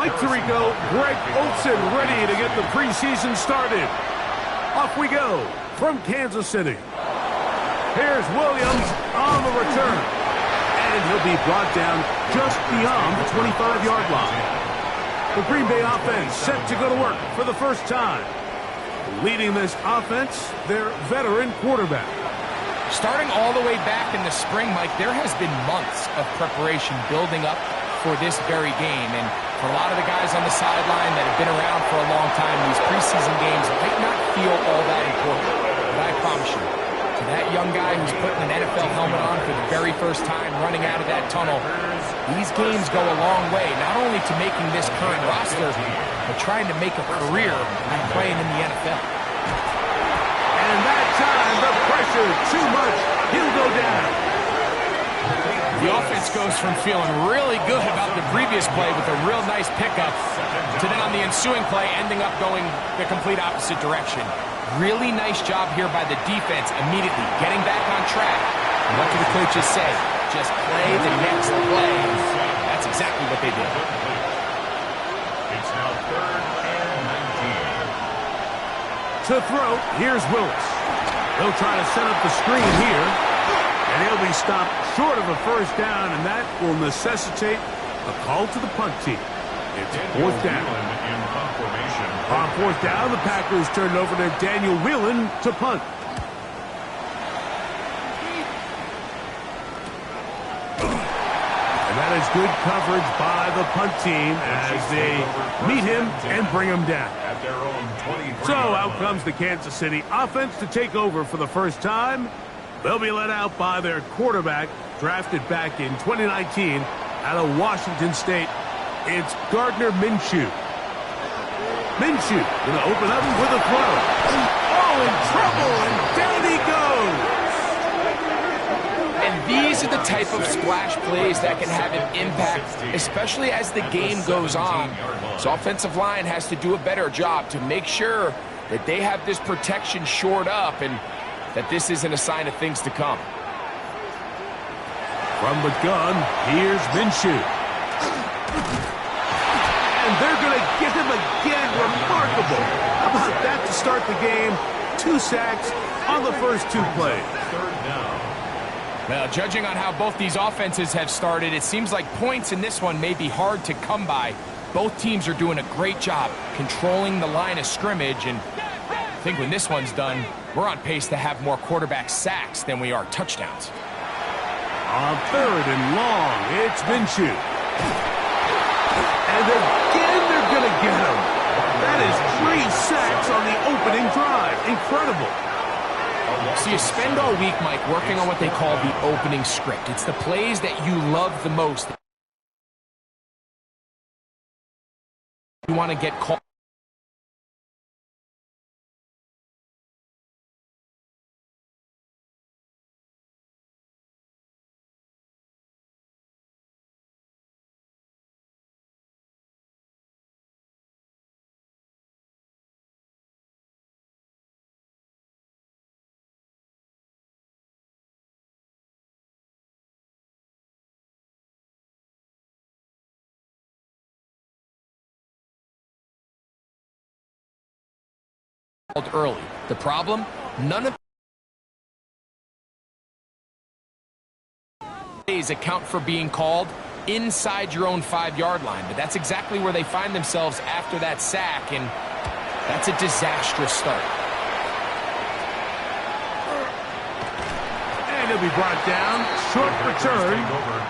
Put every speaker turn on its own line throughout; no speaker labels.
Mike Tirico, Greg Olsen ready to get the preseason started. Off we go from Kansas City. Here's Williams on the return. And he'll be brought down just beyond the 25-yard line. The Green Bay offense set to go to work for the first time. Leading this offense, their veteran quarterback.
Starting all the way back in the spring, Mike, there has been months of preparation building up for this very game. And for a lot of the guys on the sideline that have been around for a long time, these preseason games might not feel all that important. But I promise you, to that young guy who's putting an NFL helmet on for the very first time running out of that tunnel, these games go a long way, not only to making this current roster, but trying to make a career playing in the NFL.
And that time, the pressure too much. He'll go down.
The offense goes from feeling really good about the previous play with a real nice pickup to then on the ensuing play ending up going the complete opposite direction. Really nice job here by the defense immediately getting back on track. And what do the coaches say? Just play the next play. That's exactly what they did.
It's now 3rd and 19.
To throw, here's Willis. He'll try to set up the screen here. And he'll be stopped short of a first down, and that will necessitate a call to the punt team. It's 4th down. On 4th down, the Packers turn it over to Daniel Whelan to punt. And that is good coverage by the punt team as they meet him and bring him down. So out comes the Kansas City offense to take over for the first time. They'll be led out by their quarterback, drafted back in 2019 out of Washington State. It's Gardner Minshew. Minshew going to open up with a throw. Oh, in trouble, and down he goes.
And these are the type of splash plays that can have an impact, especially as the game goes on. So offensive line has to do a better job to make sure that they have this protection shored up and that this isn't a sign of things to come.
From the gun, here's Minshew. And they're going to get him again. Remarkable. How about that to start the game? 2 sacks on the first 2 plays.
Well, judging on how both these offenses have started, it seems like points in this one may be hard to come by. Both teams are doing a great job controlling the line of scrimmage, and I think when this one's done, we're on pace to have more quarterback sacks than we are touchdowns.
On 3rd and long, it's Minshew. And again, they're going to get him. That is 3 sacks on the opening drive. Incredible.
So you spend all week, Mike, working on what they call the opening script. It's the plays that you love the most. You want to get called. Early. The problem, none of these account for being called inside your own 5-yard line, but that's exactly where they find themselves after that sack, and that's a disastrous start.
And he'll be brought down, short return,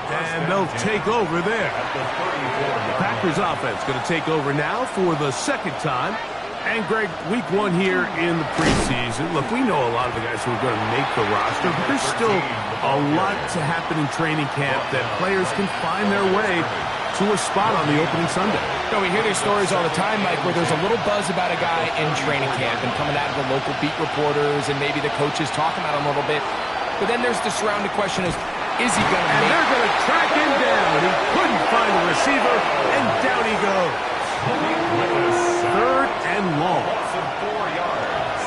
and they'll take over there. The Packers offense going to take over now for the 2nd time. And, Greg, week 1 here in the preseason. Look, we know a lot of the guys who are going to make the roster, but there's still a lot to happen in training camp that players can find their way to a spot on the opening Sunday.
We hear these stories all the time, Mike, where there's a little buzz about a guy in training camp and coming out of the local beat reporters and maybe the coaches talking about him a little bit. But then there's the surrounding question is he going to make it?
And they're going to track him down. He couldn't find a receiver, and down he goes. 3rd and long.
4 yards.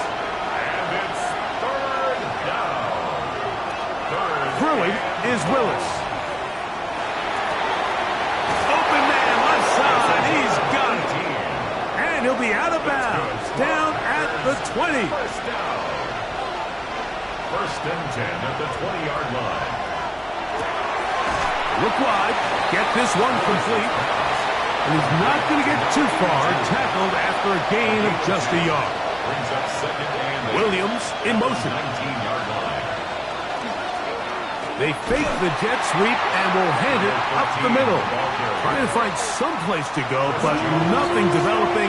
And it's 3rd down.
Throwing is Willis. Open man, left side. He's be out of bounds, down at the 20.
First down. First and 10 at the 20-yard line.
Look wide, get this one complete. And he's not going to get too far, tackled after a gain of just a yard.
Brings up second and 8.
Williams in motion.
19-yard line.
They fake the jet sweep and will hand it up the middle. Trying to find some place to go, but nothing developing.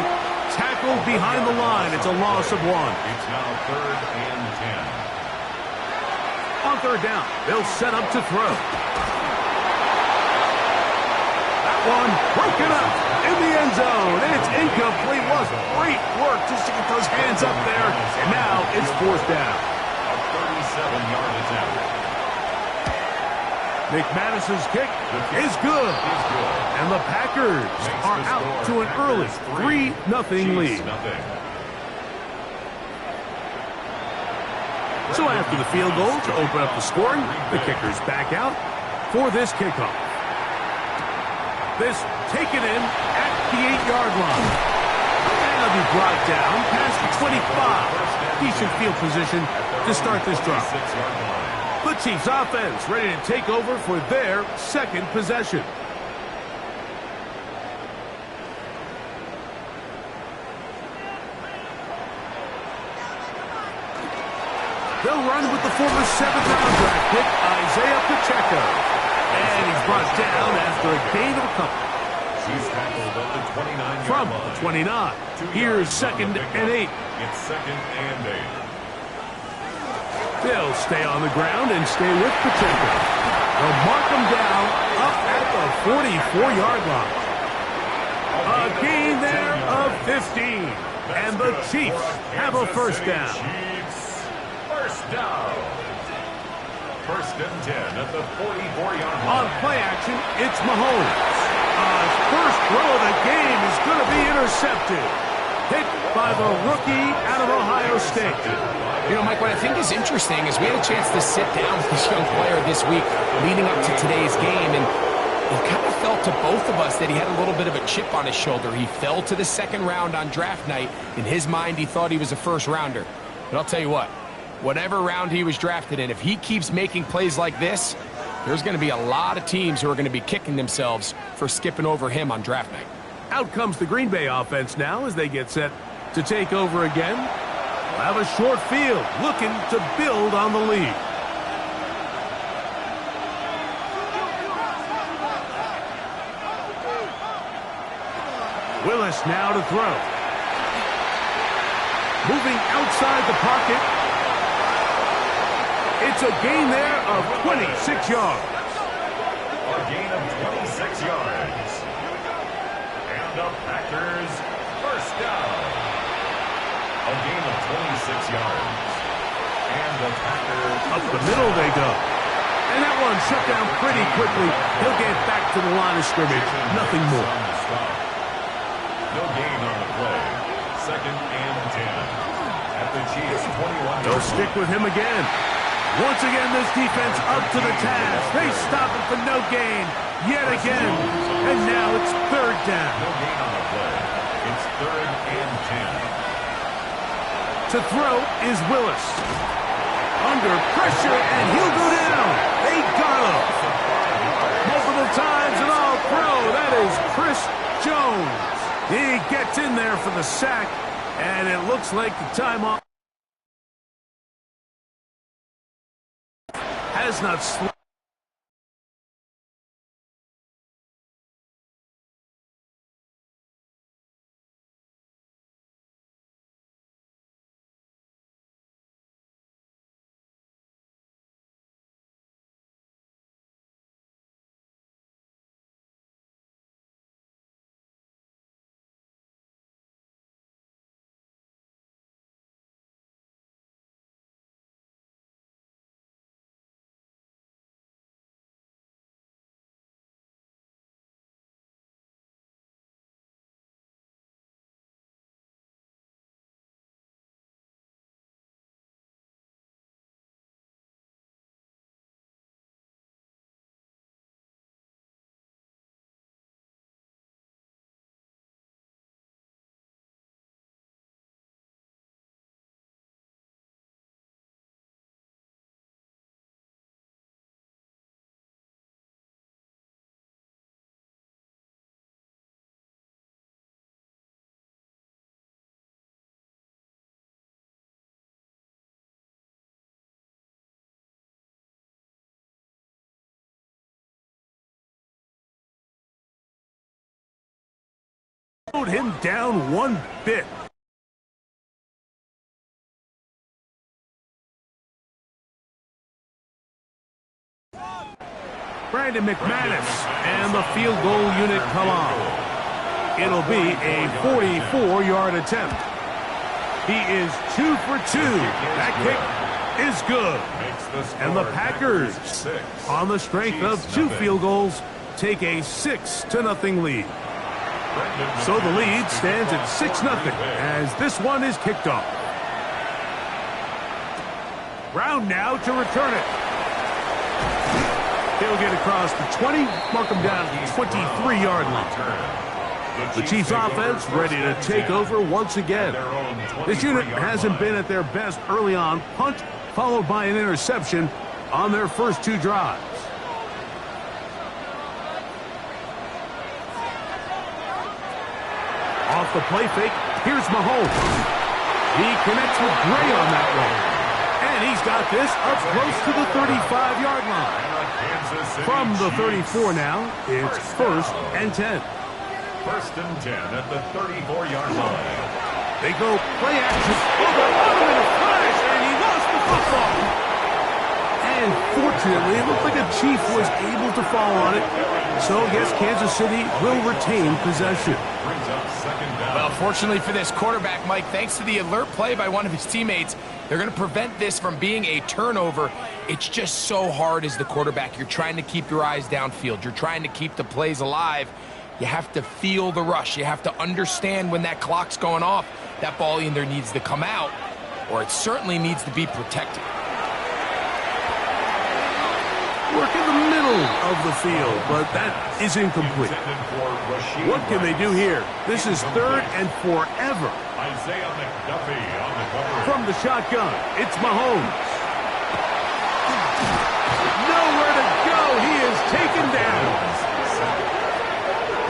Tackled behind the line. It's a loss of 1.
It's now third and 10.
On third down, they'll set up to throw. That one broken up in the end zone. It's incomplete. Was great work just to get those hands up there. And now it's fourth down.
A 37-yard attempt.
McManus's kick is good. And the Packers are out to an early 3-0 lead. So after the field goal to open up the scoring, the kicker's back out for this kickoff. This taken in at the 8-yard line. And it'll be brought down past the 25. Decent field position to start this drive. The Chiefs offense ready to take over for their second possession. They'll run with the former 7th-round draft pick, Isaiah Pacheco. And he's brought down after a gain of a couple.
He's tackled at the 29-yard
From
line.
the 29. Here's second and 8.
It's second and 8.
They'll stay on the ground and stay with Pacheco. They'll mark him down up at the 44-yard line. A gain there of 15. And the Chiefs have a first down.
Chiefs, first down. First and 10 at the 44-yard line.
On play action, it's Mahomes. First throw of the game is going to be intercepted. Picked by the rookie out of Ohio State.
You know, Mike, what I think is interesting is we had a chance to sit down with this young player this week leading up to today's game, and it kind of felt to both of us that he had a little bit of a chip on his shoulder. He fell to the second round on draft night. In his mind, he thought he was a first rounder. But I'll tell you what, whatever round he was drafted in, if he keeps making plays like this, there's going to be a lot of teams who are going to be kicking themselves for skipping over him on draft night.
Out comes the Green Bay offense now as they get set to take over again. They'll have a short field looking to build on the lead. Willis now to throw. Moving outside the pocket. It's a gain there of 26 yards.
A gain of 26 yards. And the Packers first down. A gain of 26 yards. And the Packers
Up the middle they go. And that one shut down pretty quickly. He'll get back to the line of scrimmage. Nothing more.
No gain on the play. Second and 10. At the Chiefs 21.
They'll stick with him again. Once again, this defense up to the task. They stop it for no gain yet again. And now it's third down.
No gain on the play. It's third and 10.
To throw is Willis. Under pressure, and he'll go down. They got him. Multiple times and all pro. That is Chris Jones. He gets in there for the sack, and it looks like the timeout has not slowed. slowed him down one bit. Brandon McManus and the field goal unit come on. It'll be a 44-yard attempt. He is 2 for 2. That kick is good. And the Packers, on the strength of 2 field goals, take a 6-0 lead. So the lead stands at 6-0 as this one is kicked off. Brown now to return it. He'll get across the 20, mark him down at the 23-yard line. The Chiefs offense ready to take over once again. This unit hasn't been at their best early on. Punt followed by an interception on their first 2 drives. Off the play fake, here's Mahomes. He connects with Gray on that one. And he's got this up close to the 35-yard line. From the 34 now, it's 1st and 10.
1st and 10 at the 34-yard line.
They go play action. Oh, the bottom in a flash, and he lost the football. And fortunately, it looked like a Chief was able to fall on it. So I guess Kansas City will retain possession.
Well, fortunately for this quarterback, Mike, thanks to the alert play by one of his teammates, they're going to prevent this from being a turnover. It's just so hard as the quarterback. You're trying to keep your eyes downfield. You're trying to keep the plays alive. You have to feel the rush. You have to understand when that clock's going off. That ball either needs to come out or it certainly needs to be protected.
Work in the middle of the field, but that is incomplete. What can they do here? This is 3rd and forever.
Isaiah McDuffie on the cover.
From the shotgun, it's Mahomes. Nowhere to go. He is taken down.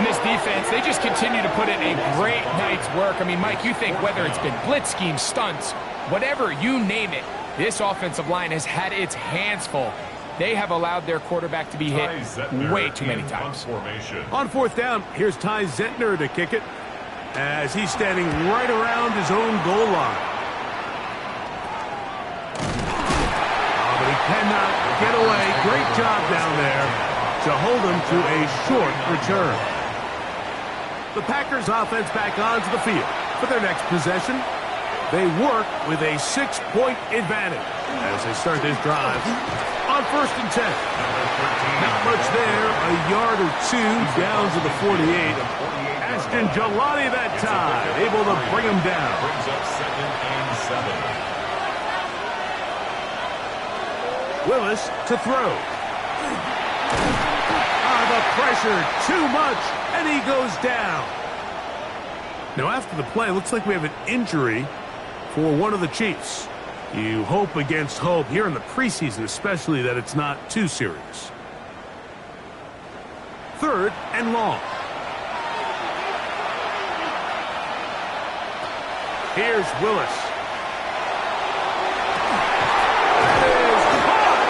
And this defense, they just continue to put in a great night's work. I mean, Mike, you think whether it's been blitz schemes, stunts, whatever, you name it, this offensive line has had its hands full. They have allowed their quarterback to be hit way too many times.
On 4th down, here's Ty Zentner to kick it as he's standing right around his own goal line. Oh, but he cannot get away. Great job down there to hold him to a short return. The Packers offense back onto the field for their next possession. They work with a 6-point advantage as they start this drive on 1st and 10. Not much there, a yard or 2 down to the 48. Ashton Jelani that time, able to bring him down.
Brings up 2nd and 7.
Willis to throw. The pressure, too much, and he goes down. Now after the play, looks like we have an injury for one of the Chiefs. You hope against hope here in the preseason, especially that it's not too serious. 3rd and long. Here's Willis. That is caught!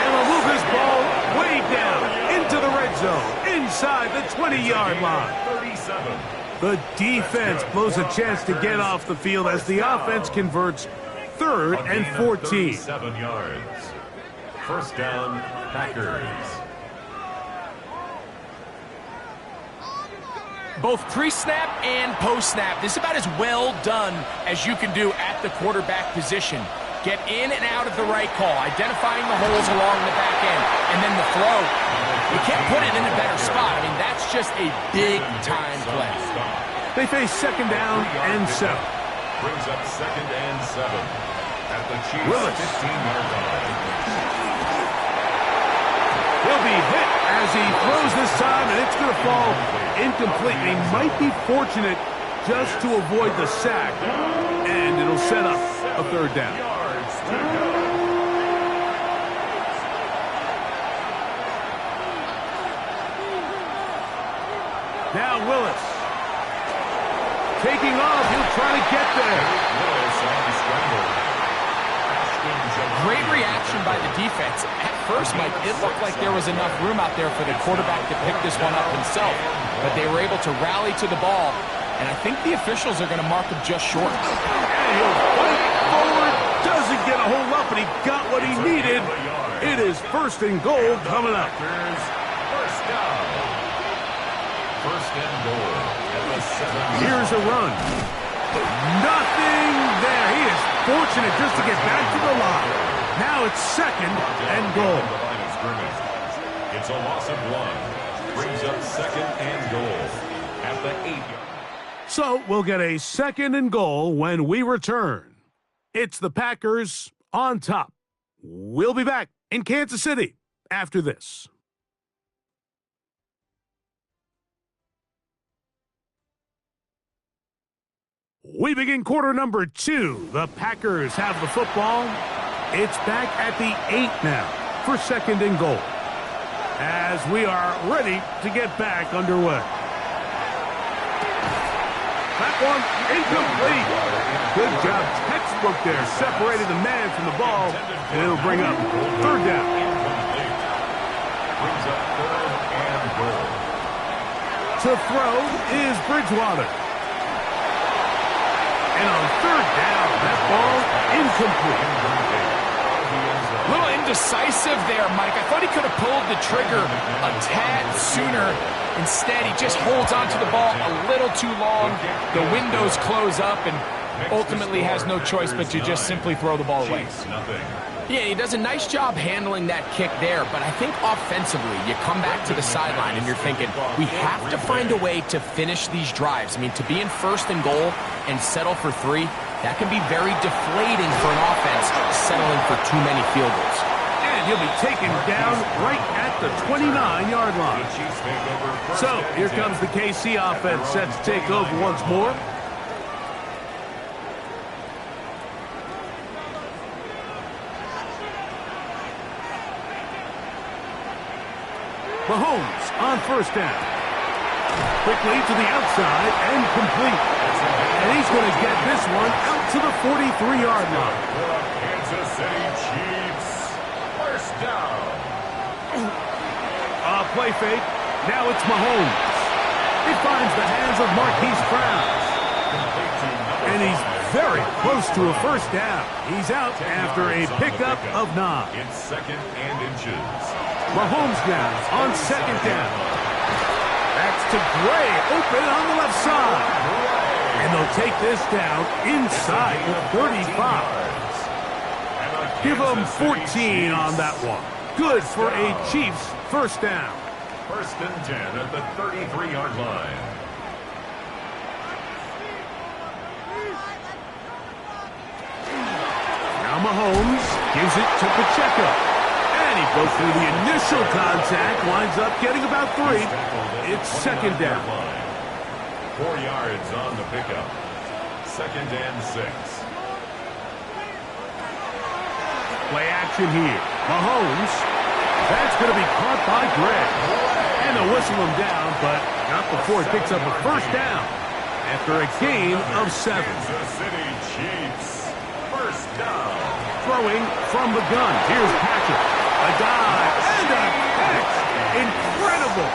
And they'll move this ball way down into the red zone, inside the 20-yard line.
37.
The defense blows a chance to get off the field as the offense converts 3rd and 14.
7 yards. 1st down, Packers.
Both pre-snap and post-snap, this is about as well done as you can do at the quarterback position. Get in and out of the right call, identifying the holes along the back end, and then the throw. You can't put it in a better spot. I mean, that's just a big-time play.
They face 2nd down and 7.
Brings up 2nd and 7 at the Chiefs'
Willis.
15-yard line.
He'll be hit as he throws this time, and it's going to fall incomplete. He might be fortunate just to avoid the sack, and it'll set up a 3rd down.
Yards to go.
Now Willis. Taking off, he'll try to get there.
Willis on the scramble.
Great reaction by the defense. At first, Mike, it looked like there was enough room out there for the quarterback to pick this one up himself. But they were able to rally to the ball and I think the officials are going to mark him just short.
And he'll fight forward. Doesn't get a hold up, and he got what he needed. It is 1st and goal coming up.
First down. 1st and goal at the 7.
Here's a run. Nothing there. He is fortunate just to get back to the line. Now it's 2nd and goal.
It's a loss of 1. Brings up 2nd and goal at the 8.
So we'll get a 2nd and goal when we return. It's the Packers on top. We'll be back in Kansas City after this. We begin quarter number 2. The Packers have the football. It's back at the 8 now for 2nd and goal, as we are ready to get back underway. That one incomplete. Good job. Textbook there. Separated the man from the ball, and it'll bring up 3rd down.
Brings up 3rd and goal.
To throw is Bridgewater. And on 3rd down, that ball incomplete.
A little indecisive there, Mike. I thought he could have pulled the trigger a tad sooner. Instead, he just holds onto the ball a little too long. The windows close up, and ultimately has no choice but to just simply throw the ball away. Yeah, he does a nice job handling that kick there, but I think offensively, you come back to the sideline and you're thinking, we have to find a way to finish these drives. I mean, to be in 1st and goal and settle for 3, that can be very deflating for an offense settling for too many field goals.
And he'll be taken down right at the 29-yard line. So here comes the KC offense set to take over once more. Mahomes on 1st down. Quickly to the outside and complete. And he's going to get this one out to the 43-yard line.
Kansas City Chiefs. 1st down.
Play fake. Now it's Mahomes. It finds the hands of Marquise Brown. And he's very close to a 1st down. He's out after a pickup of 9.
It's 2nd and inches.
Mahomes now on 2nd down. That's to Gray, open on the left side. And they'll take this down inside the 35. Give them 14 on that one. Good for a Chiefs 1st down.
1st and 10 at the 33-yard line.
Now Mahomes gives it to Pacheco. And he goes through the initial contact, winds up getting about 3. It's 2nd down.
4 yards on the pickup. 2nd and 6.
Play action here. Mahomes. That's going to be caught by Gray. And they'll whistle him down, but not before he picks up a 1st down after a gain of 7.
Kansas City Chiefs. 1st down.
Throwing from the gun. Here's Patrick. A dive and a catch. Incredible.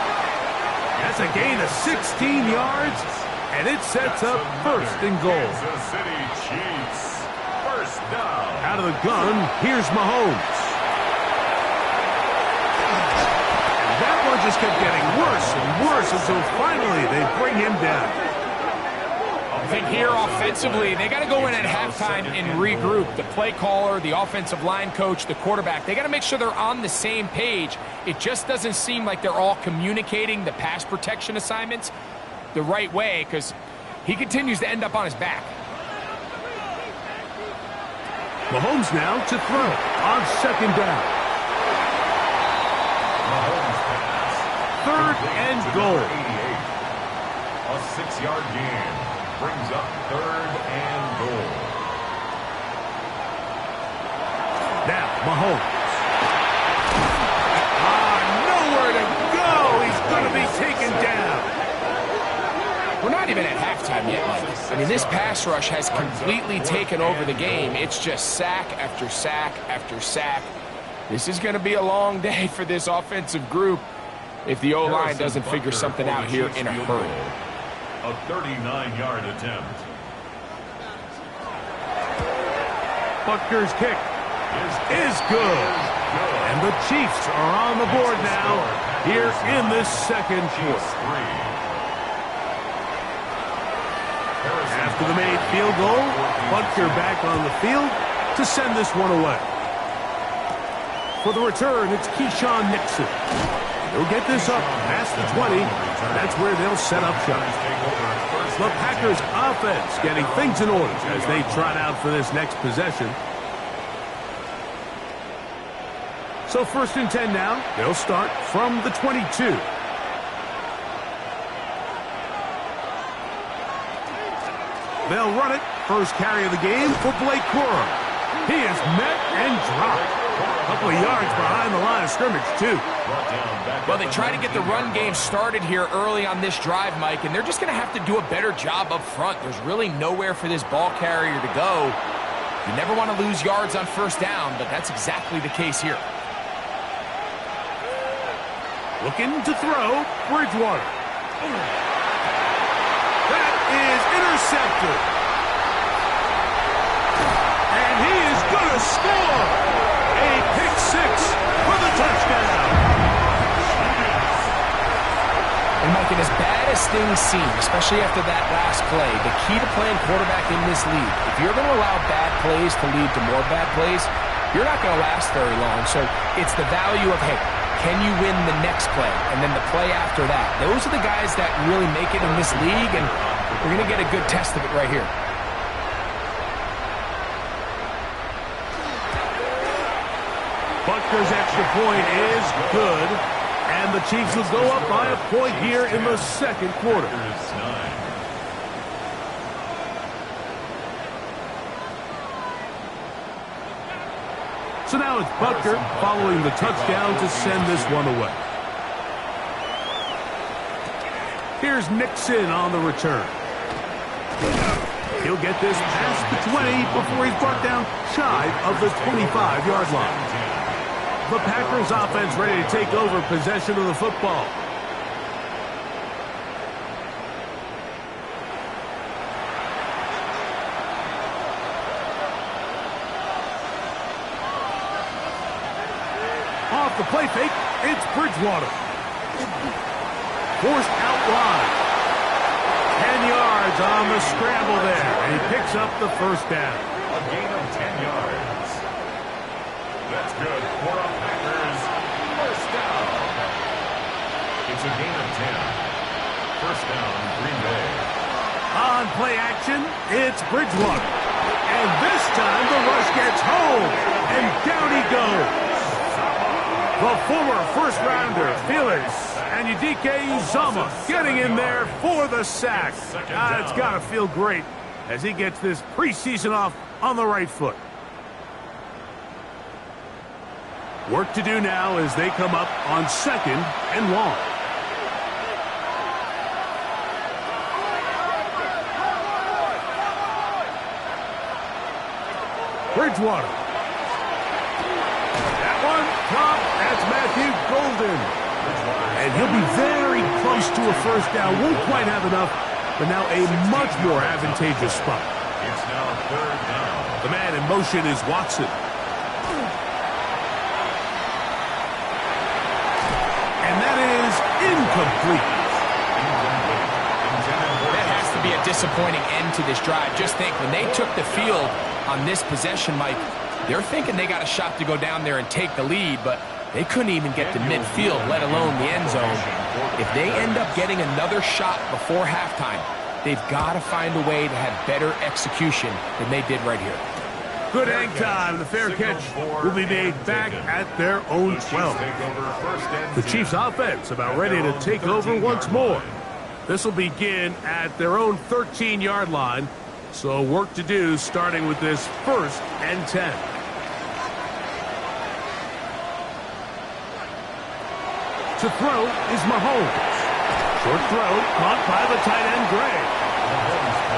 That's a gain of 16 yards, and it sets up 1st and goal.
Kansas City Chiefs. 1st down.
Out of the gun, here's Mahomes. And that one just kept getting worse and worse until finally they bring him down.
I think here offensively, they got to go in at halftime and regroup. The play caller, the offensive line coach, the quarterback, they got to make sure they're on the same page. It just doesn't seem like they're all communicating the pass protection assignments the right way, because he continues to end up on his back.
Mahomes now to throw on 2nd down.
Mahomes pass.
3rd and goal.
88. A 6-yard gain. Brings up 3rd and goal.
Now, Mahomes. Nowhere to go. He's going to be taken down.
We're not even at halftime yet, Mike. I mean, this pass rush has completely taken over the game. It's just sack after sack after sack. This is going to be a long day for this offensive group if the O-line doesn't figure something out here in a hurry.
A 39-yard attempt.
Butker's kick is good. And the Chiefs are on the board now here in this second quarter. After the made field goal, Butker back on the field to send this one away. For the return, it's Keyshawn Nixon. He'll get this up past the 20. That's where they'll set up shop. The Packers offense getting things in order as they trot out for this next possession. So 1st and 10 now. They'll start from the 22. They'll run it. First carry of the game for Blake Corum. He is met and dropped. A couple of yards behind the line of scrimmage, too.
Well, they try to get the run game started here early on this drive, Mike, and they're just going to have to do a better job up front. There's really nowhere for this ball carrier to go. You never want to lose yards on 1st down, but that's exactly the case here.
Looking to throw, Bridgewater. That is intercepted. And he is going to score. A pick 6 for the touchdown.
And Mike, as bad as things seem, especially after that last play, the key to playing quarterback in this league, if you're going to allow bad plays to lead to more bad plays, you're not going to last very long. So it's the value of, hey, can you win the next play? And then the play after that. Those are the guys that really make it in this league, and we're going to get a good test of it right here.
Butker's extra point is good, and the Chiefs will go up by a point here in the second quarter. So now it's Butker following the touchdown to send this one away. Here's Nixon on the return. He'll get this past the 20 before he's brought down shy of the 25-yard line. The Packers offense ready to take over possession of the football. Off the play fake, it's Bridgewater. Forced out wide. 10 yards on the scramble there, and he picks up the 1st down.
A gain of 10 yards. That's good for a Packers 1st down. It's a gain of 10. 1st down, Green Bay.
On play action, it's Bridgewater. And this time the rush gets home, and down he goes. The former 1st-rounder, Felix Anudike Uzomah, getting in there for the sack. It's got to feel great as he gets this preseason off on the right foot. Work to do now as they come up on 2nd and long. Bridgewater. That one, top. That's Matthew Golden. And he'll be very close to a 1st down. Won't quite have enough, but now a much more advantageous spot.
It's now 3rd down.
The man in motion is Watson. And that is incomplete.
That has to be a disappointing end to this drive. Just think, when they took the field on this possession, Mike, they're thinking they got a shot to go down there and take the lead, but they couldn't even get to midfield, let alone the end zone. If they end up getting another shot before halftime, they've got to find a way to have better execution than they did right here.
Good hang time. The fair catch will be made back at their own 12. The Chiefs offense about ready to take over once more. This will begin at their own 13-yard line. So work to do starting with this 1st and 10. To throw is Mahomes. Short throw caught by the tight end Gray.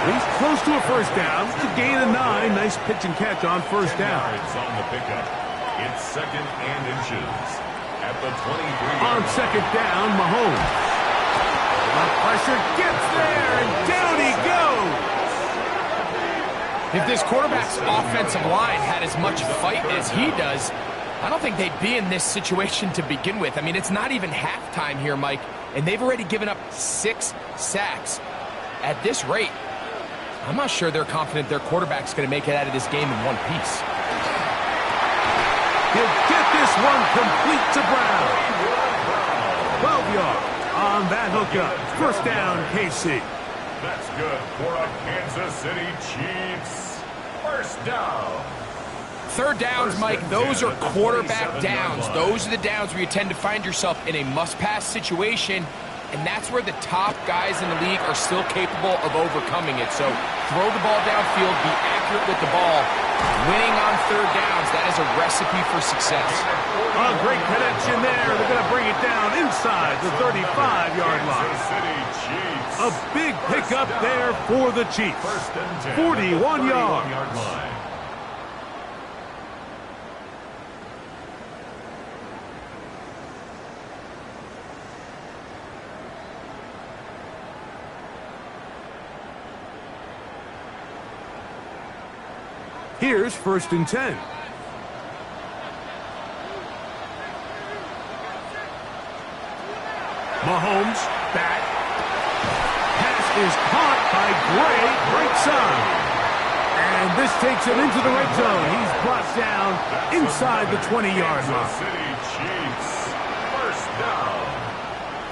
He's close to a 1st down. It's a gain of 9. Nice pitch and catch on 1st down.
It's on the pickup. It's 2nd and inches at the 23.
On 2nd down, Mahomes. The pressure gets there, and down he goes.
If this quarterback's offensive line had as much fight as he does, I don't think they'd be in this situation to begin with. I mean, it's not even halftime here, Mike, and they've already given up 6 sacks. At this rate, I'm not sure they're confident their quarterback's going to make it out of this game in one piece.
He'll get this one complete to Brown. 12 yards on that hookup. First down, KC.
That's good for a Kansas City Chiefs. First down.
Third downs, Mike, those are quarterback downs. Those are the downs where you tend to find yourself in a must-pass situation, and that's where the top guys in the league are still capable of overcoming it. So throw the ball downfield, be accurate with the ball. Winning on third downs, that is a recipe for success.
A great connection there. They're going to bring it down inside the 35-yard line. A big pickup there for the Chiefs. 41 yards. Here's 1st and 10. Mahomes back. Pass is caught by Gray. Right side. And this takes him into the red zone. He's brought down inside the 20-yard line.
City Chiefs. First down.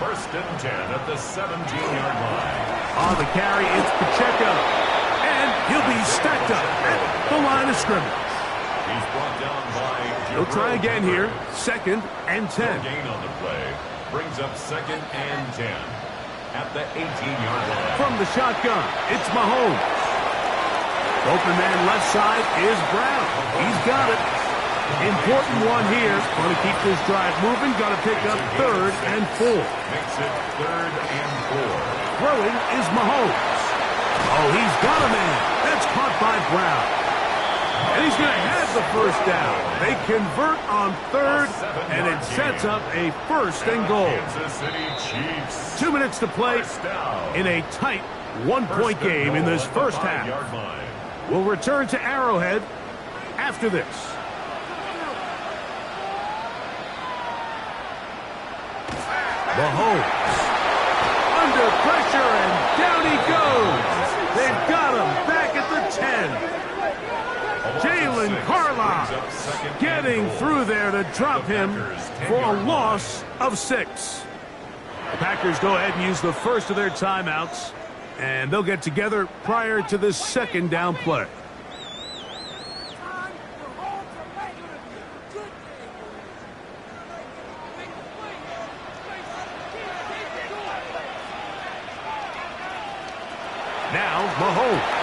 1st and 10 at the 17-yard line.
On the carry, it's Pacheco. And he'll be stacked up at the line of scrimmage.
He's brought down by
He'll try again here. 2nd and 10.
No gain on the play. Brings up 2nd and 10 at the 18-yard line.
From the shotgun, it's Mahomes. Open man left side is Brown. He's got it. Important one here. Going to keep this drive moving. Got to pick up 3rd and 4.
Makes it 3rd and 4.
Throwing is Mahomes. Oh, he's got a man. That's caught by Brown. And he's going to have the first down. They convert on 3rd, and it sets up a 1st and goal.
Kansas City Chiefs.
2 minutes to play in a tight one-point game in this first half. We'll return to Arrowhead after this. Mahomes under pressure, and down he goes. They've got him back at the 10. Jalen Carlyle getting through there to drop him for a loss of 6. The Packers go ahead and use the first of their timeouts, and they'll get together prior to the 2nd down play. Now, Mahomes.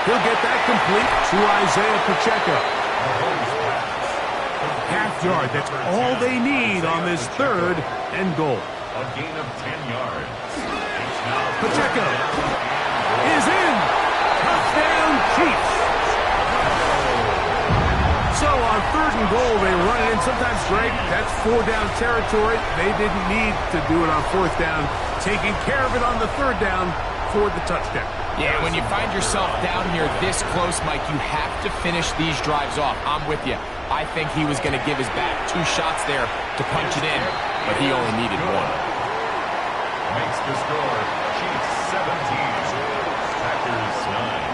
He'll get that complete to Isaiah Pacheco. Half yard, that's all they need on this 3rd and goal.
A gain of 10 yards.
Pacheco is in. Touchdown, Chiefs. So on 3rd and goal, they run it in. Sometimes, Greg, that's 4-down territory. They didn't need to do it on 4th down. Taking care of it on the 3rd down for the touchdown.
Yeah, when you find yourself down here this close, Mike, you have to finish these drives off. I'm with you. I think he was going to give his back 2 shots there to punch it in, but he only needed 1.
Makes the score. Chiefs 17. Packers 9.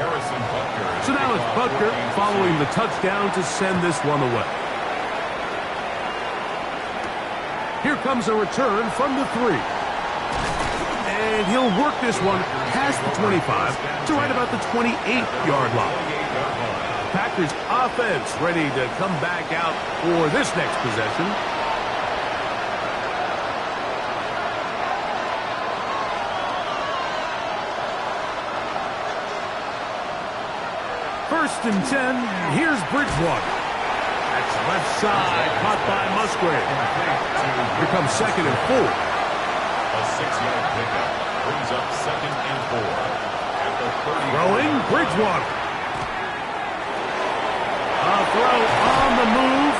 Harrison Butker.
So now it's Butker following the touchdown to send this one away. Here comes a return from the 3. And he'll work this one past the 25 to right about the 28-yard line. Packers offense ready to come back out for this next possession. First and 10, here's Bridgewater. That's left side, caught by Musgrave. Here comes 2nd and 4.
A 6-yard pickup brings up 2nd and 4. At the 30.
Throwing, Bridgewater. A throw on the move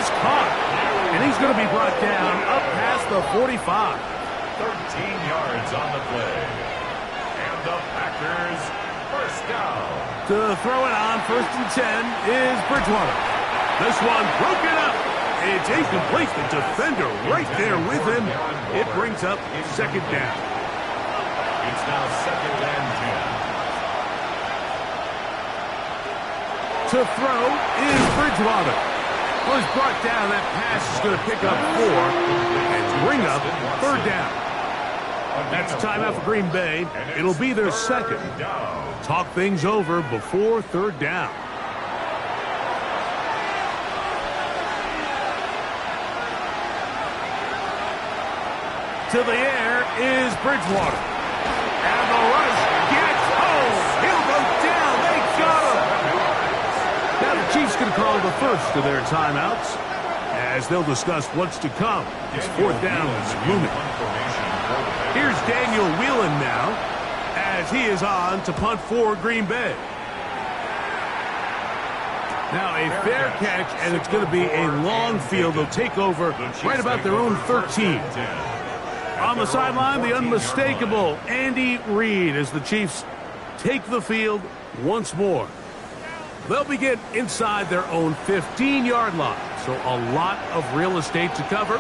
is caught. And And he's going to be brought down up past the 45.
13 yards on the play. And the Packers first down.
To throw it on 1st and 10 is Bridgewater. This one broken up. It's incomplete. The defender right there with him. It brings up 2nd down.
It's now 2nd and 10.
To throw is Bridgewater. Was brought down. That pass is going to pick up 4 and bring up 3rd down. That's a timeout for Green Bay. It'll be their 2nd. Talk things over before 3rd down. To the air is Bridgewater. And the rush gets home. He'll go down. They got him. Now the Chiefs can call the first of their timeouts as they'll discuss what's to come. This 4th down is looming. Here's Daniel Whelan now as he is on to punt for Green Bay. Now a fair catch, and it's going to be a long field. They'll take over right about their own 13. On the sideline, the unmistakable Andy Reid as the Chiefs take the field once more. They'll begin inside their own 15-yard line, so a lot of real estate to cover.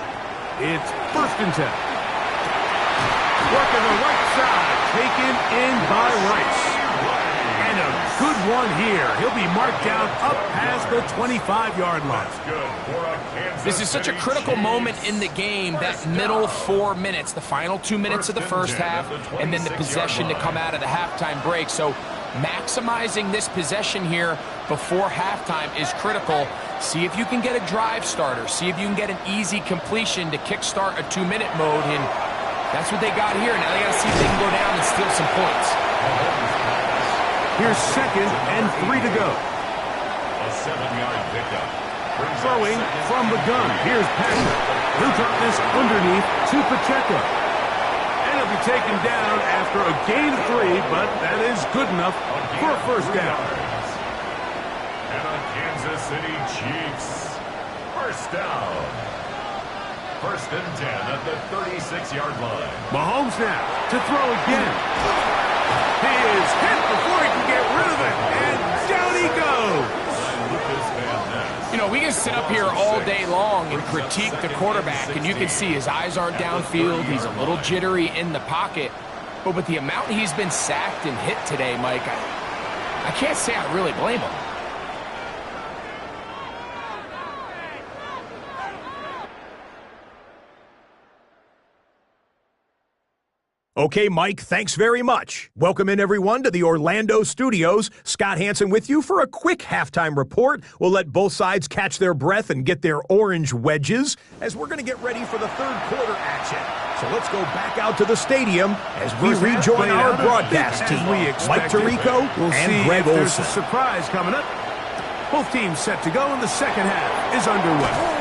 It's 1st and 10. Working the right side, taken in by Rice. And a good one here. He'll be marked down up past the 25-yard line.
This is such a critical moment in the game, that middle 4 minutes, the final 2 minutes of the first half, and then the possession to come out of the halftime break. So maximizing this possession here before halftime is critical. See if you can get a drive starter. See if you can get an easy completion to kickstart a 2-minute mode, and that's what they got here. Now they got to see if they can go down and steal some points.
Here's 2nd and 3 to go.
A 7-yard pickup.
Throwing from the gun. Here's Patrick. He'll drop this underneath to Pacheco. And he'll be taken down after a gain of 3, but that is good enough for a 1st down.
And a Kansas City Chiefs first down. 1st and 10 at the 36-yard line.
Mahomes now to throw again. He is hit before he can get rid of it, and down he goes.
You know, we can sit up here all day long and critique the quarterback, and you can see his eyes aren't downfield. He's a little jittery in the pocket. But with the amount he's been sacked and hit today, Mike, I can't say I really blame him.
Okay, Mike, thanks very much. Welcome in, everyone, to the Orlando studios. Scott Hansen with you for a quick halftime report. We'll let both sides catch their breath and get their orange wedges as we're going to get ready for the 3rd quarter action. So let's go back out to the stadium as we rejoin our broadcast team. Mike Tirico and Greg Olsen.
There's a surprise coming up. Both teams set to go, and the 2nd half is underway.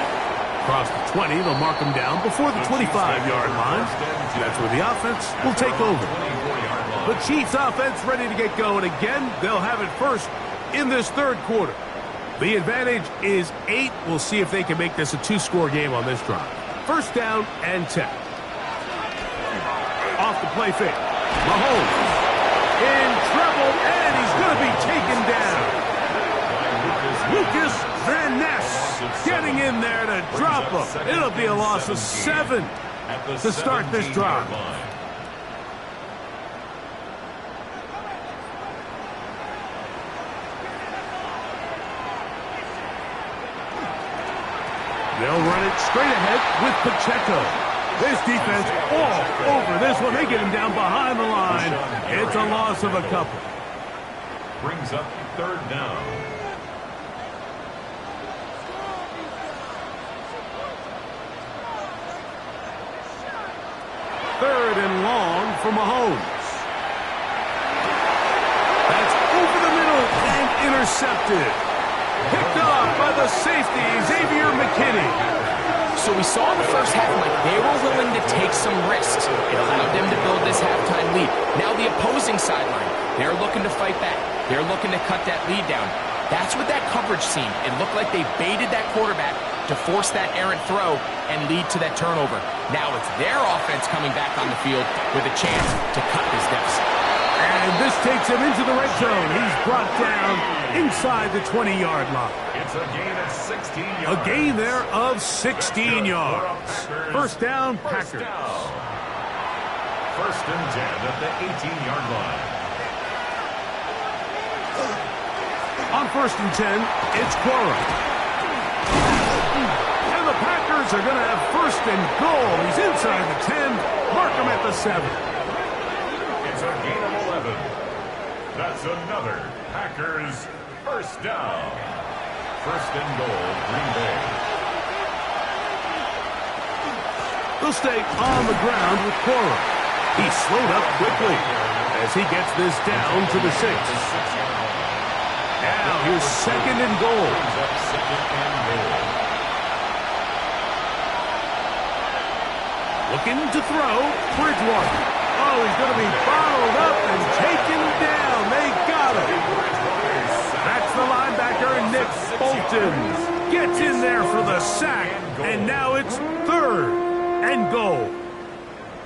Across the 20, they'll mark them down before the 25-yard line. That's where the offense will take over. The Chiefs offense ready to get going again. They'll have it first in this 3rd quarter. The advantage is 8. We'll see if they can make this a 2-score game on this drive. 1st down and 10. Off the play fake. Mahomes in trouble, and he's going to be taken down. Lucas Van Ness getting in there to drop him. It'll be a loss of 7 to start this drive. They'll run it straight ahead with Pacheco. This defense all over this one. They get him down behind the line. It's a loss of a couple.
Brings up 3rd down.
3rd and long for Mahomes. That's over the middle and intercepted. Picked off by the safety, Xavier McKinney.
So we saw in the first half, Mike, they were willing to take some risks. It allowed them to build this halftime lead. Now the opposing sideline, they're looking to fight back. They're looking to cut that lead down. That's what that coverage seemed. It looked like they baited that quarterback, to force that errant throw and lead to that turnover. Now it's their offense coming back on the field with a chance to cut this deficit.
And this takes him into the red zone. He's brought down inside the 20-yard line.
It's a gain of 16 yards.
A gain there of 16 yards. First down, Packers.
First and 10 at the 18-yard line.
On first and 10, it's Quora. And the Packers are going to have first and goal. He's inside the 10. Mark him at the 7.
It's a gain of 11. That's another Packers first down. First and goal, Green Bay.
They'll stay on the ground with Quora. He's slowed up quickly as he gets this down to the 6. Now here's second and goal. Looking to throw, Bridgewater. Oh, he's going to be bottled up and taken down. They got him. That's the linebacker, Nick Bolton. Gets in there for the sack, and now it's third and goal.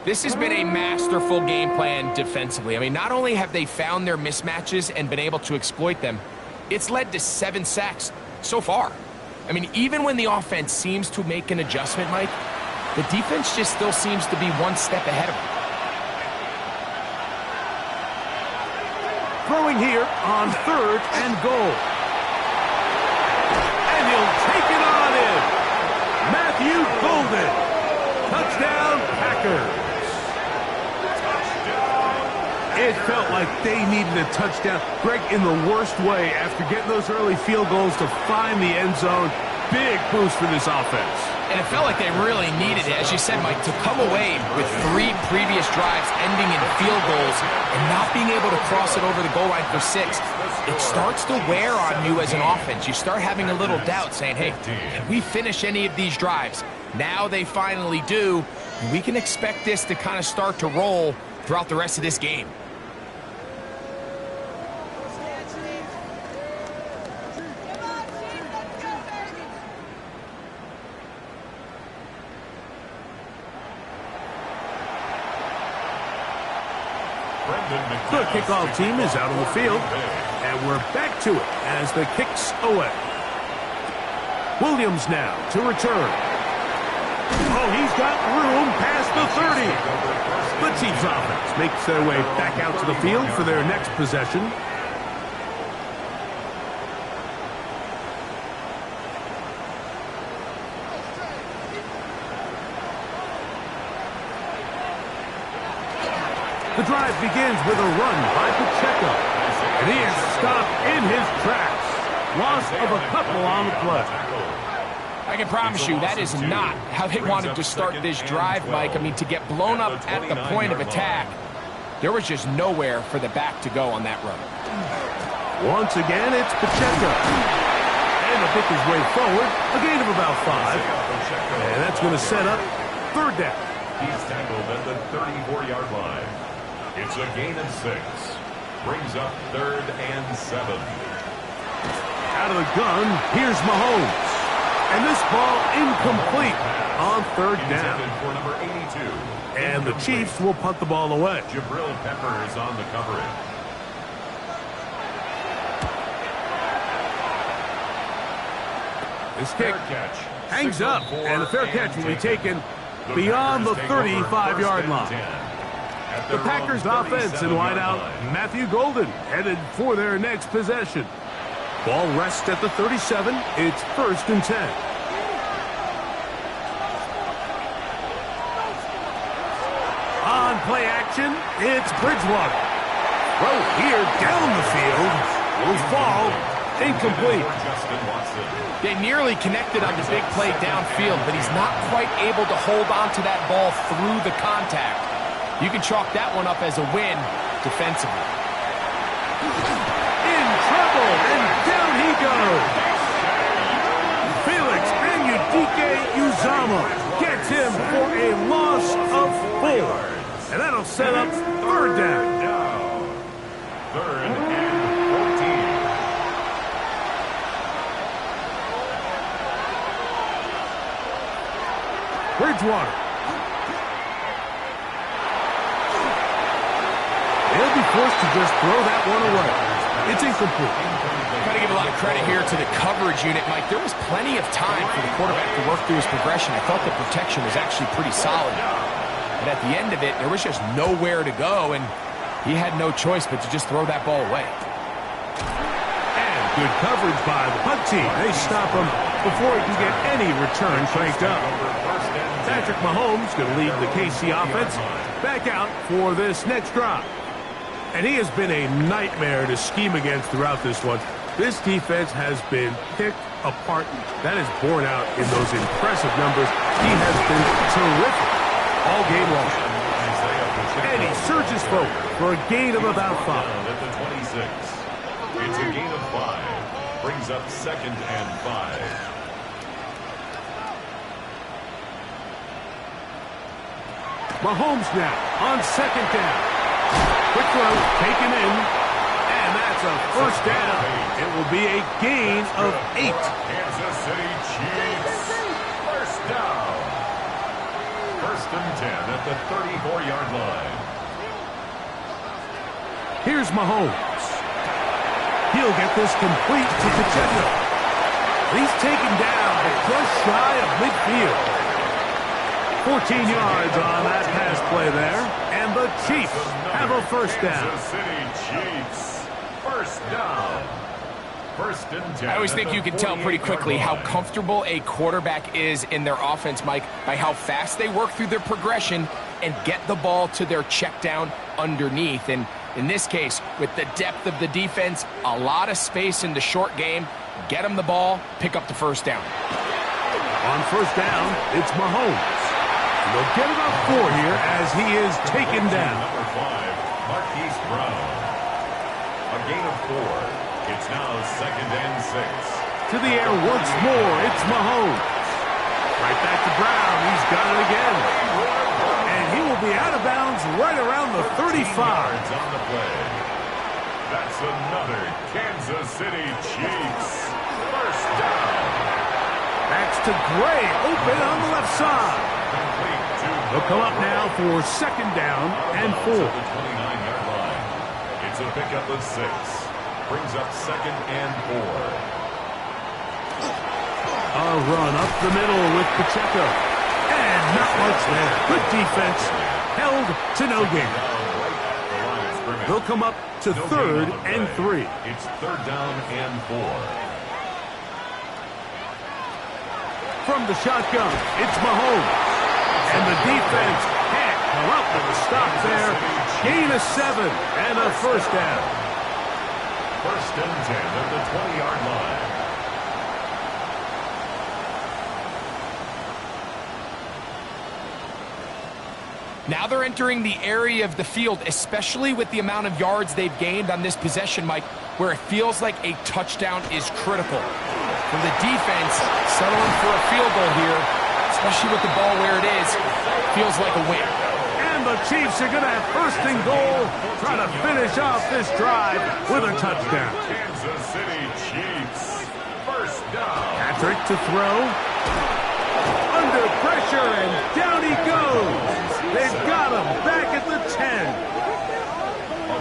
This has been a masterful game plan defensively. I mean, not only have they found their mismatches and been able to exploit them, it's led to 7 sacks so far. I mean, even when the offense seems to make an adjustment, Mike, the defense just still seems to be one step ahead of them.
Throwing here on third and goal. And he'll take it on in. Matthew Golden. Touchdown, Packers. It felt like they needed a touchdown. Greg, in the worst way, after getting those early field goals to find the end zone. Big boost for this offense.
And it felt like they really needed it, as you said, Mike, to come away with 3 previous drives ending in field goals and not being able to cross it over the goal line for 6. It starts to wear on you as an offense. You start having a little doubt, saying, hey, can we finish any of these drives? Now they finally do. We can expect this to kind of start to roll throughout the rest of this game.
The kickoff team is out on the field, and we're back to it as the kick's away. Williams now to return. Oh, he's got room past the 30. The Chiefs offense makes their way back out to the field for their next possession. The drive begins with a run by Pacheco, and he is stopped in his tracks. Loss of a couple on the play.
I can promise you that is not how they wanted to start this drive, Mike. I mean, to get blown up at the point of attack, there was just nowhere for the back to go on that run.
Once again, it's Pacheco. And he'll pick his way forward, a gain of about 5. And that's going to set up third down.
He's tackled at the 34-yard line. It's a gain of 6. Brings up third and 7.
Out of the gun, here's Mahomes. And this ball incomplete on third down.
For number 82.
And the Chiefs will punt the ball away.
Jabril Peppers on the coverage.
This kick hangs up, and the fair catch will be taken beyond the 35-yard line. The Packers offense in wideout, Matthew Golden, headed for their next possession. Ball rests at the 37. It's first and 10. On play action, it's Bridgewater. Throw here down the field. Will fall. Incomplete.
They nearly connected on the big play downfield, but he's not quite able to hold on to that ball through the contact. You can chalk that one up as a win defensively.
In trouble, and down he goes. Felix Anudike-Uzomah gets him for a loss of 4. And that'll set up third down.
Third and 14.
Bridgewater. They'll be forced to just throw that one away. It's incomplete.
Got to give a lot of credit here to the coverage unit, Mike. There was plenty of time for the quarterback to work through his progression. I thought the protection was actually pretty solid. But at the end of it, there was just nowhere to go, and he had no choice but to just throw that ball away.
And good coverage by the punt team. They stop him before he can get any return cranked up. Patrick Mahomes going to lead the KC offense back out for this next drive. And he has been a nightmare to scheme against throughout this one. This defense has been picked apart. That is borne out in those impressive numbers. He has been terrific all game long. And he surges forward for a gain of about 5.
At the 26. It's a gain of 5. Brings up 2nd and 5.
Mahomes now on 2nd down. Quick throw taken in, and that's a first down. It will be a gain of 8.
Kansas City Chiefs. First down. 1st and 10 at the 34-yard line.
Here's Mahomes. He'll get this complete to Pacheco. He's taken down, but just shy of midfield. 14 yards on that pass play there, and the Chiefs have a first down.
Kansas City Chiefs. First down. 1st and 10.
I always think you can tell pretty quickly how comfortable a quarterback is in their offense, Mike, by how fast they work through their progression and get the ball to their check down underneath. And in this case, with the depth of the defense, a lot of space in the short game, get them the ball, pick up the first down.
On first down, it's Mahomes. They'll get about 4 here as he is taken down.
Number 5, Marquise Brown. A gain of 4. It's now 2nd and 6.
To the air once more, it's Mahomes. Right back to Brown. He's got it again. And he will be out of bounds right around the 35.
Yards on the play. That's another Kansas City Chiefs. First down.
Backs to Gray, open on the left side. They'll come up now for 2nd down and 4.
At the 29-yard line. It's a pickup of 6. Brings up 2nd and 4.
A run up the middle with Pacheco. And not much there. Good defense. Held to no gain. They'll come up to 3rd and 3.
It's 3rd down and 4.
From the shotgun, it's Mahomes. And the defense can't come up with a stop there. Gain of 7 and a first down.
1st and 10 at the 20-yard line.
Now they're entering the area of the field, especially with the amount of yards they've gained on this possession, Mike, where it feels like a touchdown is critical. For the defense, settling for a field goal here, especially with the ball where it is, feels like a win.
And the Chiefs are going to have 1st and goal, trying to finish off this drive with a touchdown.
Kansas City Chiefs. First down.
Patrick to throw. Under pressure, and down he goes. They've got him back at the 10.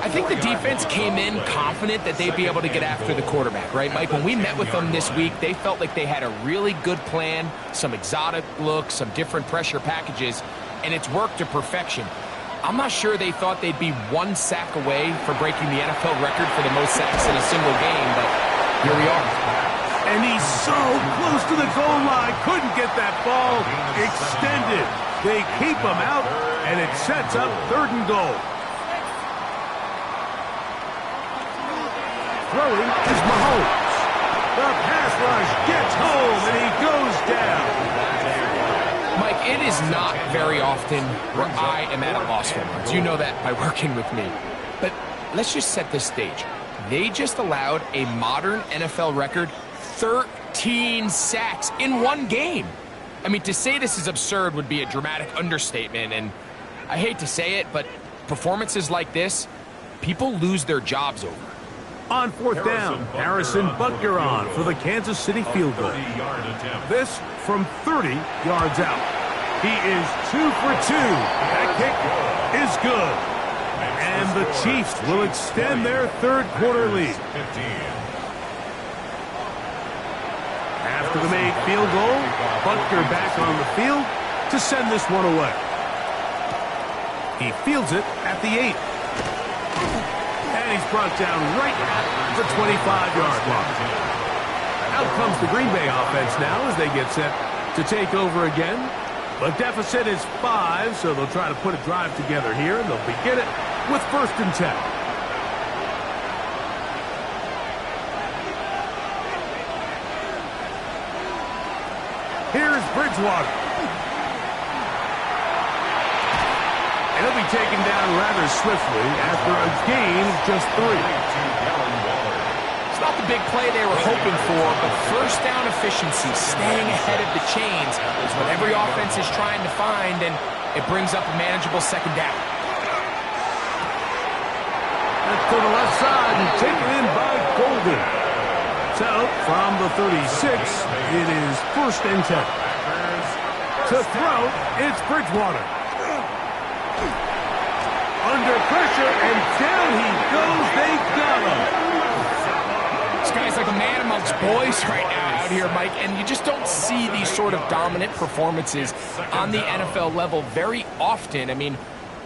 I think the defense came in confident that they'd be able to get after the quarterback, right, Mike? When we met with them this week, they felt like they had a really good plan, some exotic looks, some different pressure packages, and it's worked to perfection. I'm not sure they thought they'd be 1 sack away for breaking the NFL record for the most sacks in a single game, but here we are.
And he's so close to the goal line, couldn't get that ball extended. They keep him out, and it sets up 3rd and goal. Throwing is Mahomes. The pass rush gets home, and he goes down.
Mike, it is not very often where I am at a loss for words. You know that by working with me. But let's just set this stage. They just allowed a modern NFL record 13 sacks in one game. I mean, to say this is absurd would be a dramatic understatement, and I hate to say it, but performances like this, people lose their jobs over.
On 4th down, Harrison Butker on for the Kansas City field goal. This from 30 yards out. He is 2 for 2. That kick is good. And the Chiefs will extend their third quarter lead. After the made field goal, Butker back on the field to send this one away. He fields it at the 8. And he's brought down right at the 25-yard line. Out comes the Green Bay offense now as they get set to take over again. The deficit is 5, so they'll try to put a drive together here, and they'll begin it with 1st and 10. Here's Bridgewater. And he'll be taken down rather swiftly after a gain of just 3.
It's not the big play they were hoping for, but first down efficiency, staying ahead of the chains, is what every offense is trying to find, and it brings up a manageable 2nd down.
That's to the left side and taken in by Golden. So, from the 36, it is 1st and 10. To throw, it's Bridgewater. Under pressure, and down he goes. They got him.
This guy's like a man amongst boys right now out here, Mike, and you just don't see these sort of dominant performances on the NFL level very often. I mean,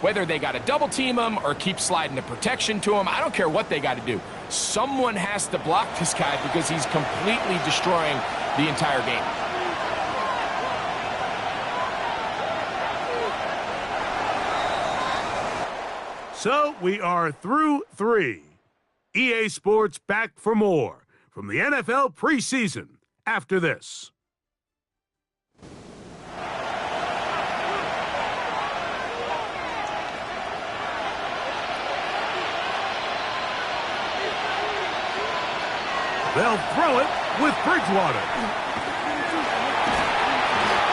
whether they got to double team him or keep sliding the protection to him, I don't care what they got to do. Someone has to block this guy because he's completely destroying the entire game.
So we are through 3. EA Sports back for more from the NFL preseason after this. They'll throw it with Bridgewater.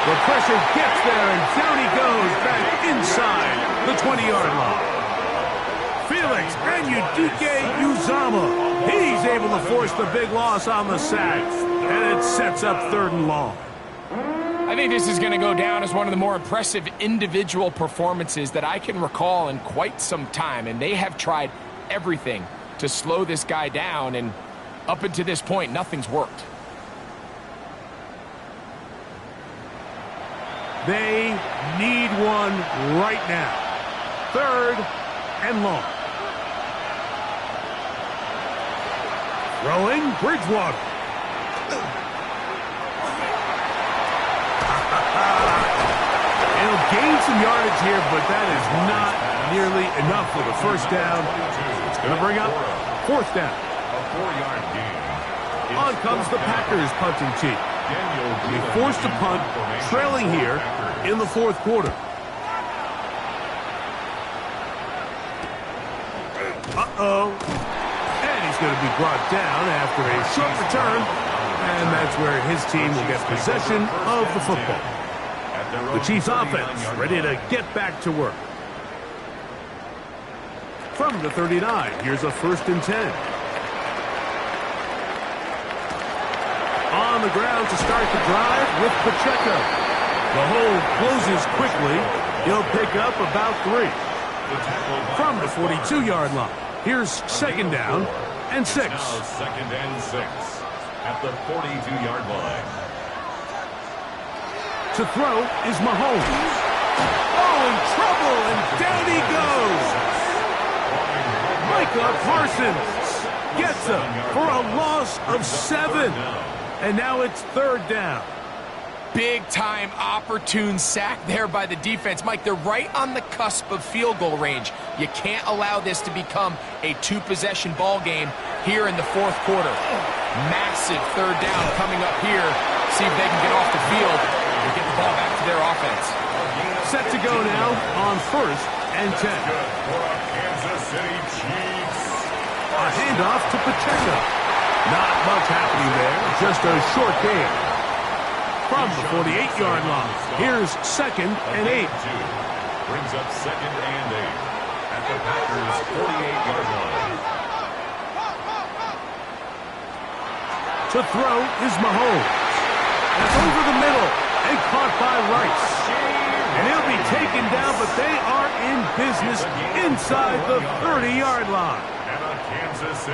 The pressure gets there, and down he goes back inside the 20-yard line. Felix Anudike Uzama. He's able to force the big loss on the sack, and it sets up 3rd and long.
I think this is going to go down as one of the more impressive individual performances that I can recall in quite some time, and they have tried everything to slow this guy down, and up until this point, nothing's worked.
They need one right now. 3rd and long. Throwing Bridgewater. He'll gain some yardage here, but that is not nearly enough for the 1st down. It's going to bring up 4th down.
A 4-yard gain.
On comes the Packers punting team. They forced to punt, trailing here in the 4th quarter. Uh-oh. And he's going to be brought down after a short return. And that's where his team will get possession of the football. The Chiefs offense ready to get back to work. From the 39, here's a 1st and 10. On the ground to start the drive with Pacheco. The hole closes quickly. He'll pick up about 3. From the 42-yard line, here's 2nd down and 6.
Now 2nd and 6 at the 42-yard line.
To throw is Mahomes. Oh, in trouble, and down he goes. Micah Parsons gets him for a loss of 7. And now it's 3rd down.
Big-time opportune sack there by the defense. Mike, they're right on the cusp of field goal range. You can't allow this to become a 2-possession ball game here in the 4th quarter. Massive 3rd down coming up here. See if they can get off the field and get the ball back to their offense.
Set to go now on 1st and 10.
Kansas City Chiefs.
A handoff to Pacheco. Not much happening there, just a short gain. From the 48-yard line, here's 2nd and 8.
Brings up 2nd and 8 at the Packers' 48-yard line.
To throw is Mahomes. That's over the middle and caught by Rice. And he'll be taken down, but they are in business inside the 30-yard line.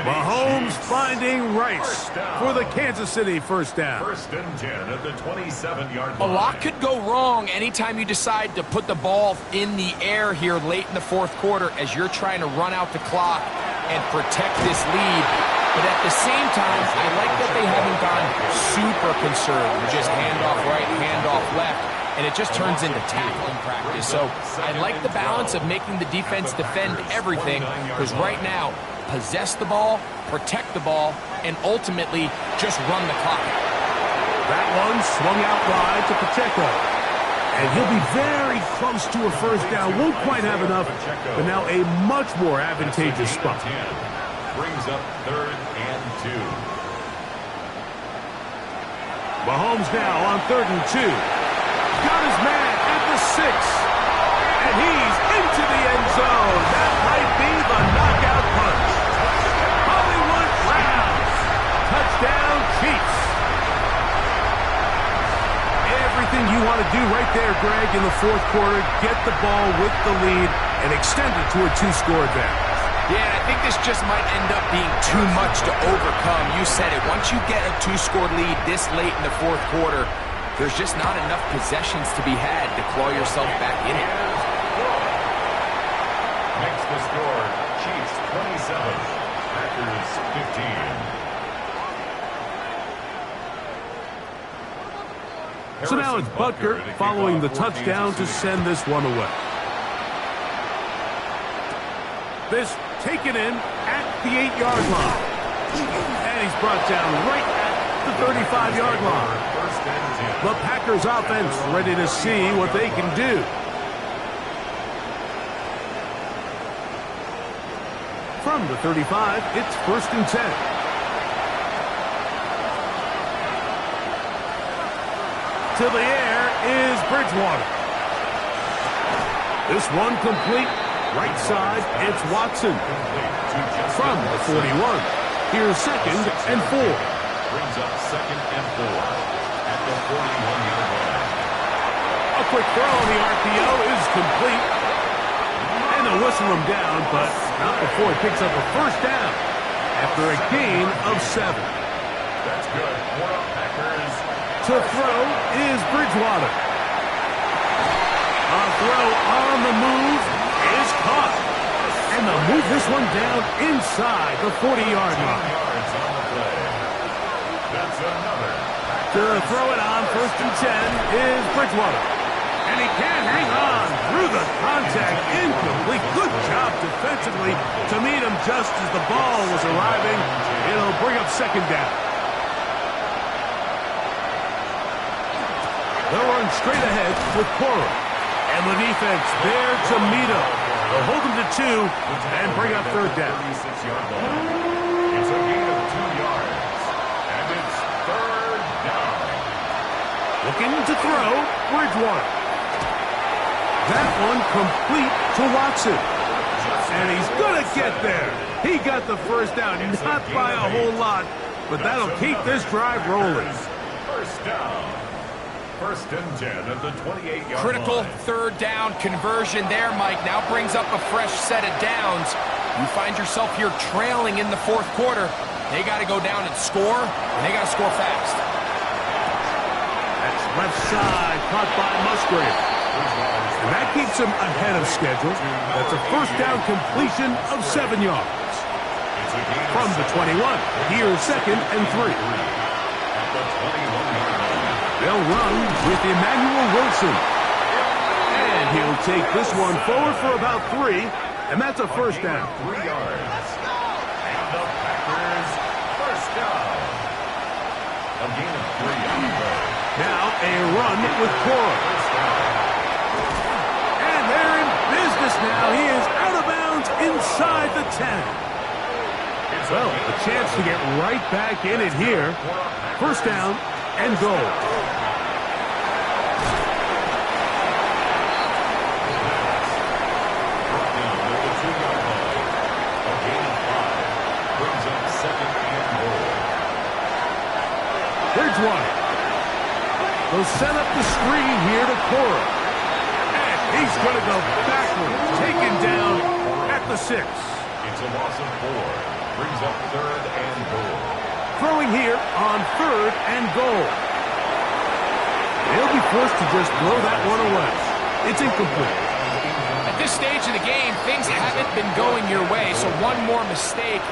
Mahomes finding Rice for the Kansas City first down.
First and 10 at the 27-yard line.
A lot could go wrong anytime you decide to put the ball in the air here late in the fourth quarter as you're trying to run out the clock and protect this lead. But at the same time, I like that they haven't gone super conservative. Just handoff right, handoff left, and it just turns into tackling practice. So I like the balance of making the defense defend everything, because right now, possess the ball, protect the ball, and ultimately just run the clock out.
That one swung out wide to Pacheco. And he'll be very close to a first down. Won't quite have enough, but now a much more advantageous spot.
Brings up 3rd and 2.
Mahomes now on 3rd and 2. Got his man at the 6. And he's into the end zone. That might be the knockout punch. Hollywood Browns. Touchdown Chiefs. Everything you want to do right there, Greg, in the fourth quarter. Get the ball with the lead and extend it to a 2-score advantage.
Yeah, and I think this just might end up being too much to overcome. You said it. Once you get a 2-score lead this late in the fourth quarter, there's just not enough possessions to be had to claw yourself back in it.
Makes the score Chiefs 27, Packers 15.
So now it's Butker following the touchdown to send this one away. This taken in at the 8-yard line. And he's brought down right at the 35-yard line. The Packers offense ready to see what they can do. From the 35, it's 1st and 10. To the air is Bridgewater. This one complete. Right side, it's Watson. From the 41, here's 2nd and 4.
Brings up 2nd and 4 at the 41-yard line.
A quick throw on the RPO is complete. And they'll whistle him down, but not before he picks up a first down after a gain of 7.
That's good. Packers.
To throw is Bridgewater. A throw on the move is caught. And they'll move this one down inside the 40-yard line.
Yards on the play. That's another.
To throw it on 1st and 10 is Bridgewater. And he can't hang on through the contact. Incomplete. Good job defensively to meet him just as the ball was arriving. It'll bring up 2nd down. They'll run straight ahead with Cora. And the defense there to meet him. They'll hold him to 2 and bring up 3rd down.
36-yard line. It's a gain of 2 yards. And it's 3rd down.
Looking to throw, Bridgewater. That one complete to Watson. And he's going to get there. He got the first down, not by a whole lot, but that'll keep this drive rolling.
First down. 1st and 10 at the 28-yard line.
Critical 3rd down conversion there, Mike. Now brings up a fresh set of downs. You find yourself here trailing in the fourth quarter. They got to go down and score, and they got to score fast.
That's left side, caught by Musgrave. And that keeps him ahead of schedule. That's a first down completion of 7 yards. From the 21, here's 2nd and 3. They'll run with Emmanuel Wilson. And he'll take this one forward for about 3, and that's a first down.
3 yards. And the Packers first down. A gain of 3 on the play.
Now a run with Cora. And they're in business now. He is out of bounds inside the 10. Well, a chance to get right back in it here. First down and goal. Bridgewater. They'll set up the screen here to Cora. He's going to go backwards, taken down at the 6.
It's a loss of 4. Brings up 3rd and goal.
Throwing here on 3rd and goal. They'll be forced to just throw that one away. It's incomplete.
At this stage of the game, things haven't been going your way, so one more mistake,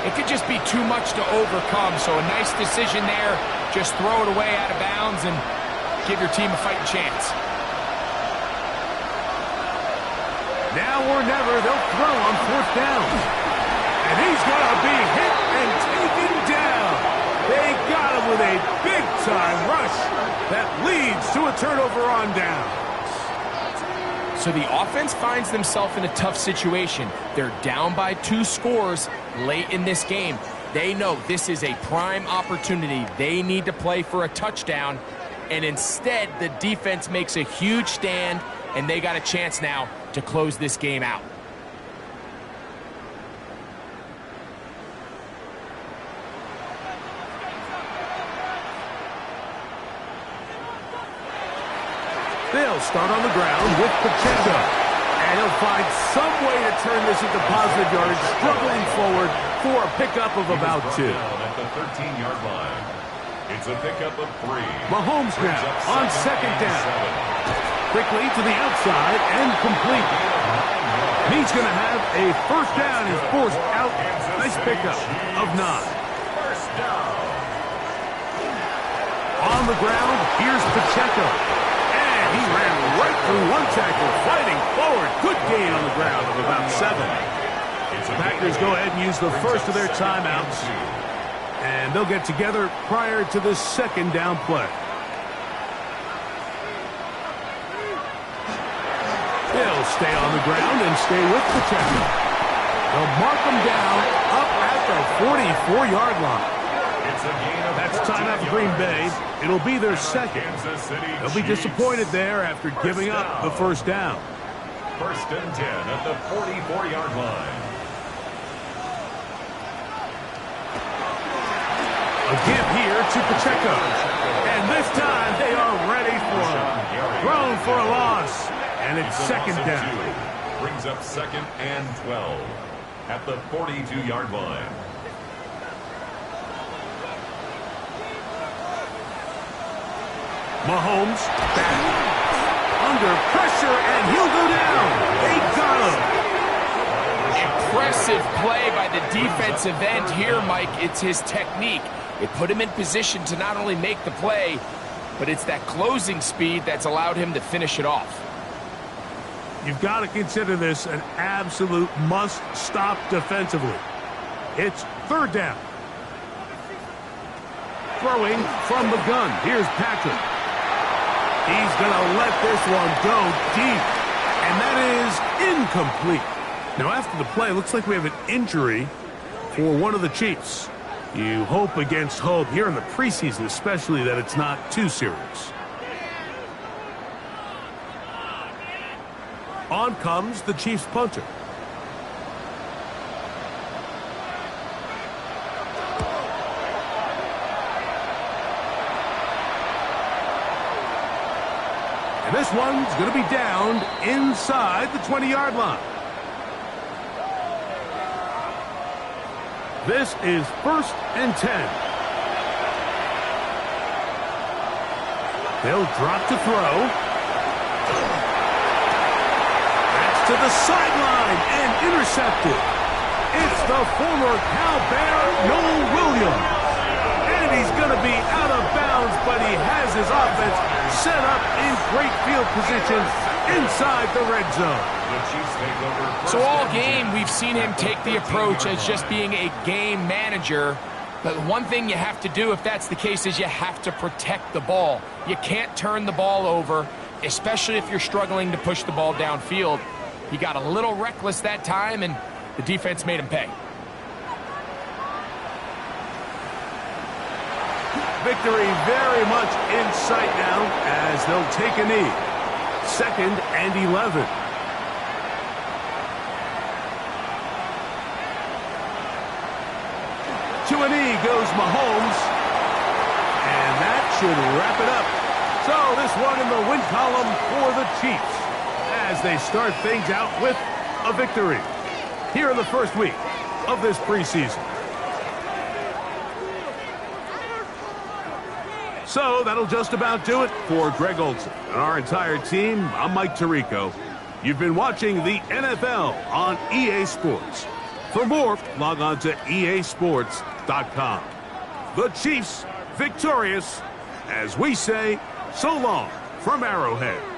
it could just be too much to overcome. So a nice decision there. Just throw it away out of bounds and give your team a fighting chance.
Now or never, they'll throw on 4th down. And he's going to be hit and taken down. They got him with a big-time rush that leads to a turnover on down.
So the offense finds themselves in a tough situation. They're down by 2 scores late in this game. They know this is a prime opportunity. They need to play for a touchdown. And instead, the defense makes a huge stand, and they got a chance now to close this game out.
They'll start on the ground with Pacheco. And he'll find some way to turn this into positive yardage, struggling forward for a pickup of about 2.
At the 13-yard line. It's a pickup of 3.
Mahomes now on 2nd down. Quickly to the outside and complete. He's going to have a 1st down. He's forced out. Nice pickup of 9.
First down.
On the ground, here's Pacheco. And he ran right through one tackle, fighting forward. Good gain on the ground of about 7. The Packers go ahead and use the first of their timeouts. And they'll get together prior to the 2nd down play. They'll stay on the ground and stay with Pacheco. They'll mark him down up at the 44-yard line. That's timeout for Green Bay. It'll be their 2nd. They'll be disappointed there after giving up the 1st down.
1st and 10 at the 44-yard line.
A give here to Pacheco. And this time they are ready for him. Thrown for a loss. And it's 2nd down.
Brings up 2nd and 12 at the 42-yard line.
Mahomes back. Under pressure, and he'll go down. They got him.
Impressive play by the defensive end here, Mike. It's his technique. It put him in position to not only make the play, but it's that closing speed that's allowed him to finish it off.
You've got to consider this an absolute must-stop defensively. It's 3rd down. Throwing from the gun. Here's Patrick. He's going to let this one go deep. And that is incomplete. Now, after the play, it looks like we have an injury for one of the Chiefs. You hope against hope here in the preseason, especially, that it's not too serious. On comes the Chiefs punter. And this one's going to be down inside the 20-yard line. This is 1st and 10. They'll drop to throw. That's to the sideline and intercepted. It's the former Cal Bear, Noel Williams. And he's going to be out of bounds, but he has his offense set up in great field position inside the red zone.
So all game, we've seen him take the approach as just being a game manager. But one thing you have to do, if that's the case, is you have to protect the ball. You can't turn the ball over, especially if you're struggling to push the ball downfield. He got a little reckless that time, and the defense made him pay.
Victory very much in sight now as they'll take a knee. 2nd and 11. To a knee goes Mahomes. And that should wrap it up. So this one in the win column for the Chiefs. as they start things out with a victory here in the first week of this preseason. So that'll just about do it for Greg Olsen and our entire team. I'm Mike Tirico. You've been watching the NFL on EA Sports. For more, log on to easports.com. The Chiefs victorious, as we say, so long from Arrowhead.